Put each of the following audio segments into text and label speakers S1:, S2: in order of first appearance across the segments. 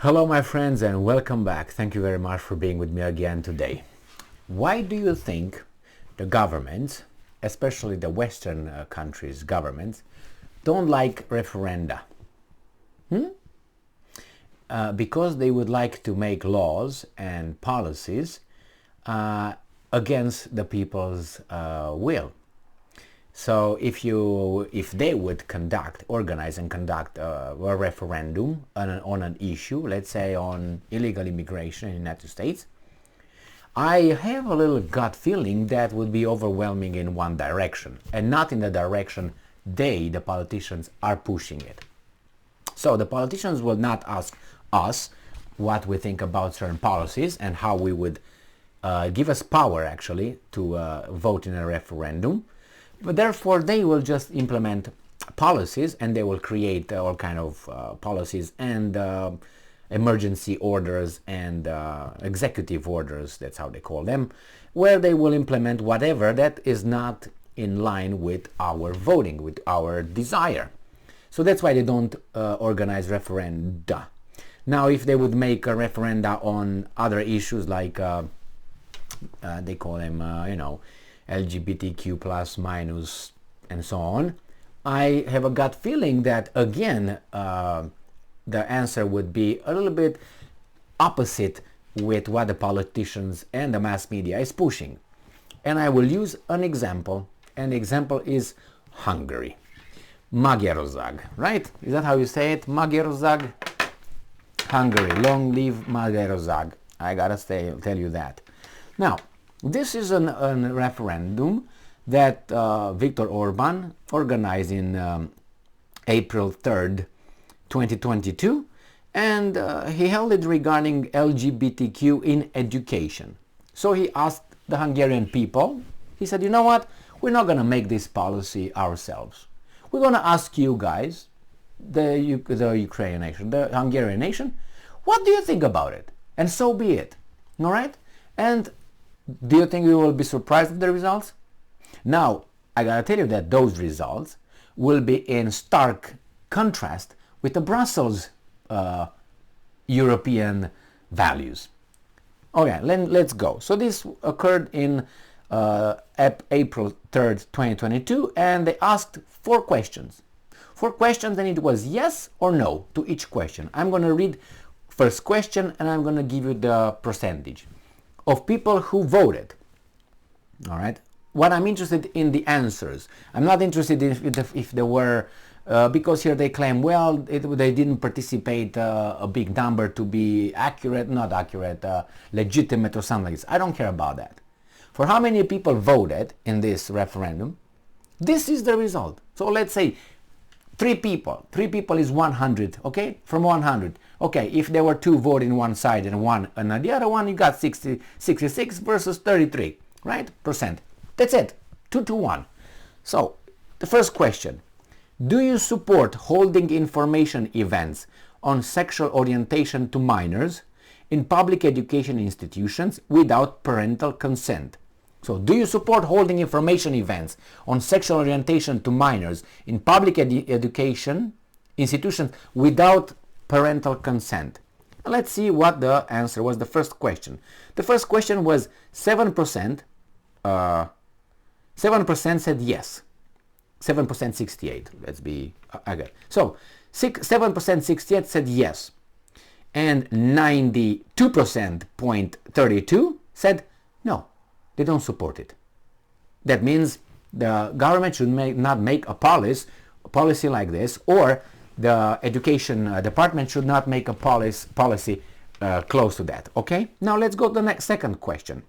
S1: Hello my friends and welcome back. Thank you very much for being with me again today. Why do you think the governments, especially the Western countries' governments, don't like referenda? Because they would like to make laws and policies against the people's will. So if they would organize and conduct a referendum on an issue, let's say on illegal immigration in the United States, I have a little gut feeling that would be overwhelming in one direction and not in the direction the politicians, are pushing it. So the politicians will not ask us what we think about certain policies and how we would give us power actually to vote in a referendum. But therefore, they will just implement policies and they will create all kind of policies and emergency orders and executive orders, that's how they call them, where they will implement whatever that is not in line with our voting, with our desire. So that's why they don't organize referenda. Now, if they would make a referenda on other issues like they call them, LGBTQ plus minus and so on, I have a gut feeling that again the answer would be a little bit opposite with what the politicians and the mass media is pushing. And I will use an example, and the example is Hungary. Magyarország, right? Is that how you say it? Magyarország? Hungary. Long live Magyarország. I gotta tell you that. Now, this is a referendum that Viktor Orban organized in April 3rd, 2022, and he held it regarding LGBTQ in education. So he asked the Hungarian people, he said, you know what, we're not going to make this policy ourselves. We're going to ask you guys, the Ukrainian nation, the Hungarian nation, what do you think about it? And so be it. All right? And do you think you will be surprised with the results? Now, I gotta tell you that those results will be in stark contrast with the Brussels European values. Okay, let's go. So this occurred in April 3rd, 2022, and they asked 4 questions. 4 questions, and it was yes or no to each question. I'm going to read first question, and I'm going to give you the percentage of people who voted. All right. What I'm interested in the answers. I'm not interested if there were, because here they claim, well, they didn't participate a big number to be accurate, not accurate, legitimate or something like this. I don't care about that. For how many people voted in this referendum, this is the result. So let's say 3 people. 3 people is 100, okay? From 100. Okay, if there were 2 voting on one side and 1 on the other one, you got 66 versus 33, right? Percent. That's it. 2 to 1. So, the first question. Do you support holding information events on sexual orientation to minors in public education institutions without parental consent? So, do you support holding information events on sexual orientation to minors in public education institutions without parental consent? Let's see what the answer was. The first question. The first question was 7%. 7% said yes. 7% 68. Let's be again. So 7% 68 said yes, and 92.32% said no. They don't support it. That means the government should not make a policy like this, or the education department should not make a policy close to that. Okay? Now let's go to the second question.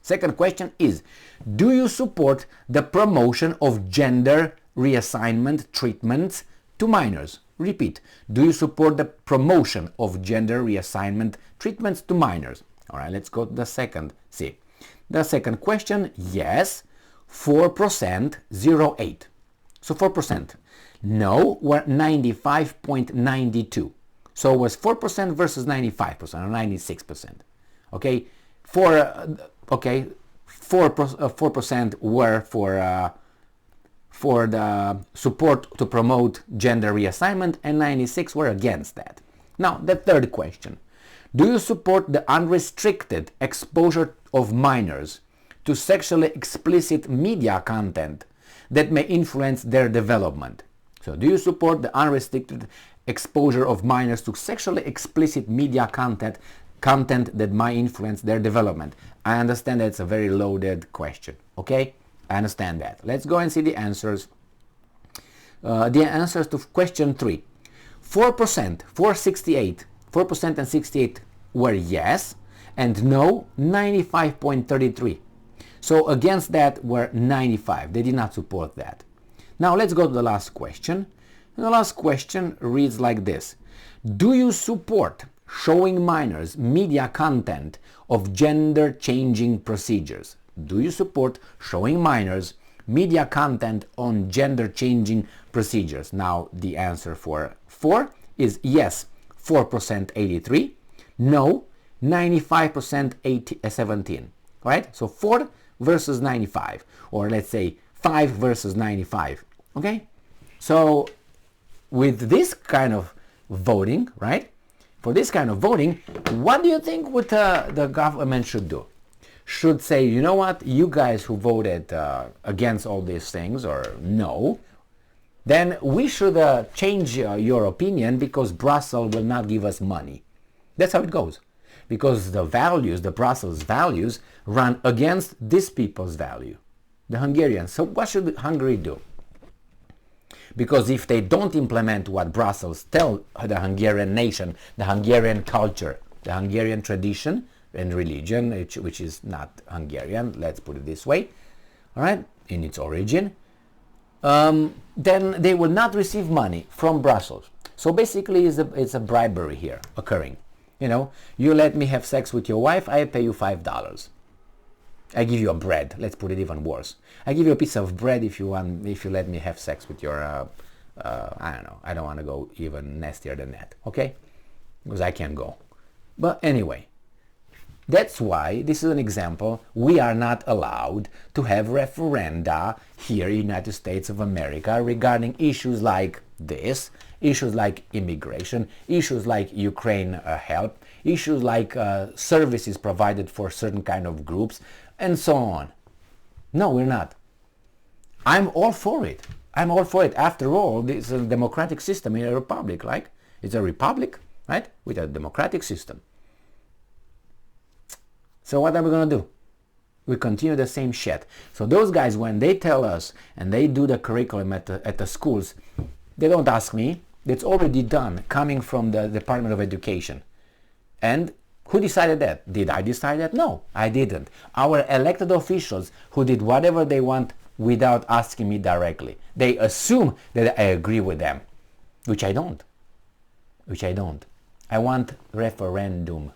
S1: Second question is, do you support the promotion of gender reassignment treatments to minors? Repeat. Do you support the promotion of gender reassignment treatments to minors? All right, let's go to the second. See. The second question, yes, 4%, 08. So 4%. No, were 95.92. So it was 4% versus 95% or 96%. Okay, 4% were for the support to promote gender reassignment, and 96 were against that. Now, the third question. Do you support the unrestricted exposure of minors to sexually explicit media content that may influence their development? So, do you support the unrestricted exposure of minors to sexually explicit media content that might influence their development? I understand that's a very loaded question, okay? I understand that. Let's go and see the answers. The answers to question 3. 4%, 4% and 68 were yes, and no, 95.33. So against that were 95. They did not support that. Now let's go to the last question. And the last question reads like this. Do you support showing minors media content of gender-changing procedures? Do you support showing minors media content on gender-changing procedures? Now the answer for 4 is yes, 4% 83, no, 95% 17, right? So 4 versus 95, or let's say 5 versus 95, okay? So with this kind of voting, right? For this kind of voting, what do you think what the government should do? Should say, you know what, you guys who voted against all these things, or no, then we should change your opinion because Brussels will not give us money. That's how it goes. Because the values, the Brussels values, run against these people's value, the Hungarians. So what should Hungary do? Because if they don't implement what Brussels tell the Hungarian nation, the Hungarian culture, the Hungarian tradition and religion, which is not Hungarian, let's put it this way, all right, in its origin, then they will not receive money from Brussels. So basically it's a bribery here occurring. You know, you let me have sex with your wife, I pay you $5. I give you a bread. Let's put it even worse. I give you a piece of bread if you let me have sex with your, I don't know. I don't want to go even nastier than that, okay? Because I can't go. But anyway, that's why this is an example. We are not allowed to have referenda here in the United States of America regarding issues like this, issues like immigration, issues like Ukraine help, issues like services provided for certain kind of groups, and so on. No, we're not. I'm all for it. I'm all for it. After all, this is a democratic system in a republic, right? It's a republic, right? With a democratic system. So what are we going to do? We continue the same shit. So those guys, when they tell us and they do the curriculum at the schools, they don't ask me. It's already done, coming from the Department of Education. And who decided that? Did I decide that? No, I didn't. Our elected officials who did whatever they want without asking me directly. They assume that I agree with them, which I don't. I want referendum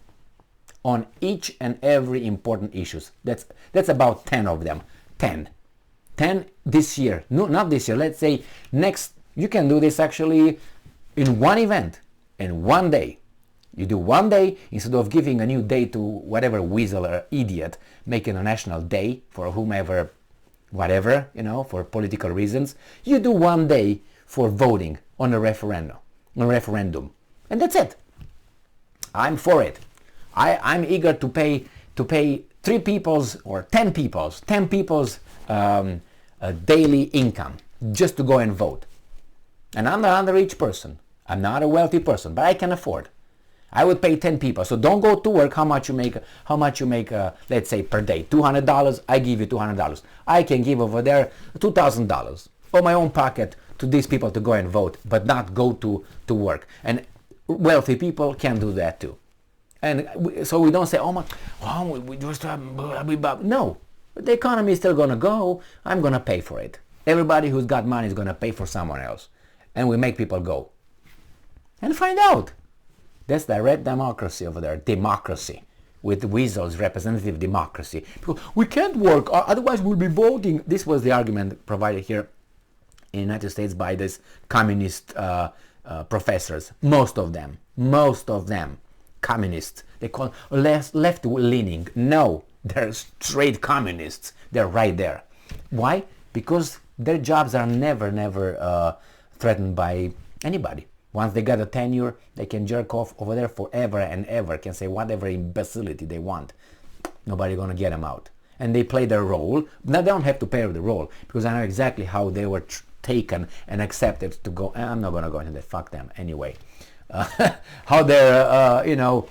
S1: on each and every important issues. That's about 10 of them. 10 this year. No, not this year. Let's say next. You can do this actually in one event, in one day. You do one day instead of giving a new day to whatever weasel or idiot making a national day for whomever, whatever, you know, for political reasons. You do one day for voting on a referendum, and that's it. I'm for it. I'm eager to pay 3 people's or 10 people's daily income just to go and vote. And I'm not an underage person. I'm not a wealthy person, but I can afford. I would pay 10 people. So don't go to work. How much you make? Let's say per day, $200. I give you $200. I can give over there $2,000 of my own pocket to these people to go and vote, but not go to work. And wealthy people can do that too. And so we don't say, we just no. But the economy is still gonna go. I'm gonna pay for it. Everybody who's got money is gonna pay for someone else. And we make people go and find out. That's direct democracy over there. Democracy with weasels, representative democracy. Because we can't work, otherwise we'll be voting. This was the argument provided here in the United States by these communist professors. Most of them, communists. They call left-leaning. No, they're straight communists. They're right there. Why? Because their jobs are never threatened by anybody. Once they got a tenure, they can jerk off over there forever and ever, can say whatever imbecility they want. Nobody gonna get them out. And they play their role. Now they don't have to play the role, because I know exactly how they were taken and accepted to go. I'm not gonna go into that. Fuck them anyway. How they're, you know.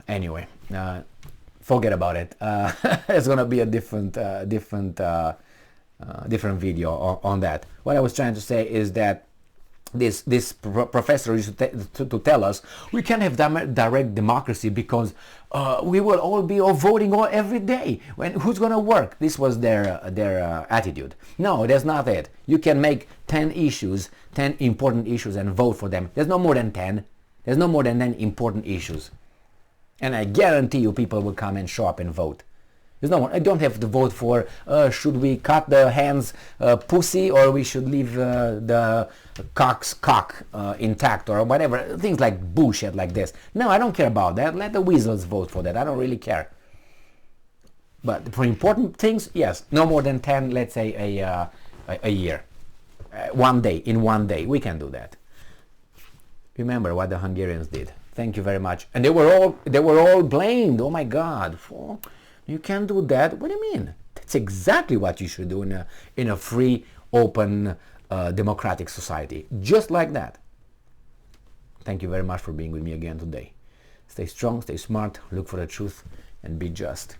S1: Anyway, forget about it. It's gonna be a different video on that. What I was trying to say is that this professor used to tell us we can't have direct democracy because we will all be voting every day. Who's gonna work? This was their attitude. No, that's not it. You can make 10 issues, 10 important issues, and vote for them. There's no more than 10. There's no more than 10 important issues, and I guarantee you people will come and show up and vote. There's no one. I don't have to vote for should we cut the hand's pussy, or we should leave the cock's cock intact, or whatever. Things like bullshit like this. No, I don't care about that. Let the weasels vote for that. I don't really care. But for important things, yes, no more than 10. Let's say a year, in one day, we can do that. Remember what the Hungarians did. Thank you very much. And they were all blamed. Oh my God. You can't do that. What do you mean? That's exactly what you should do in a free, open, democratic society. Just like that. Thank you very much for being with me again today. Stay strong, stay smart, look for the truth, and be just.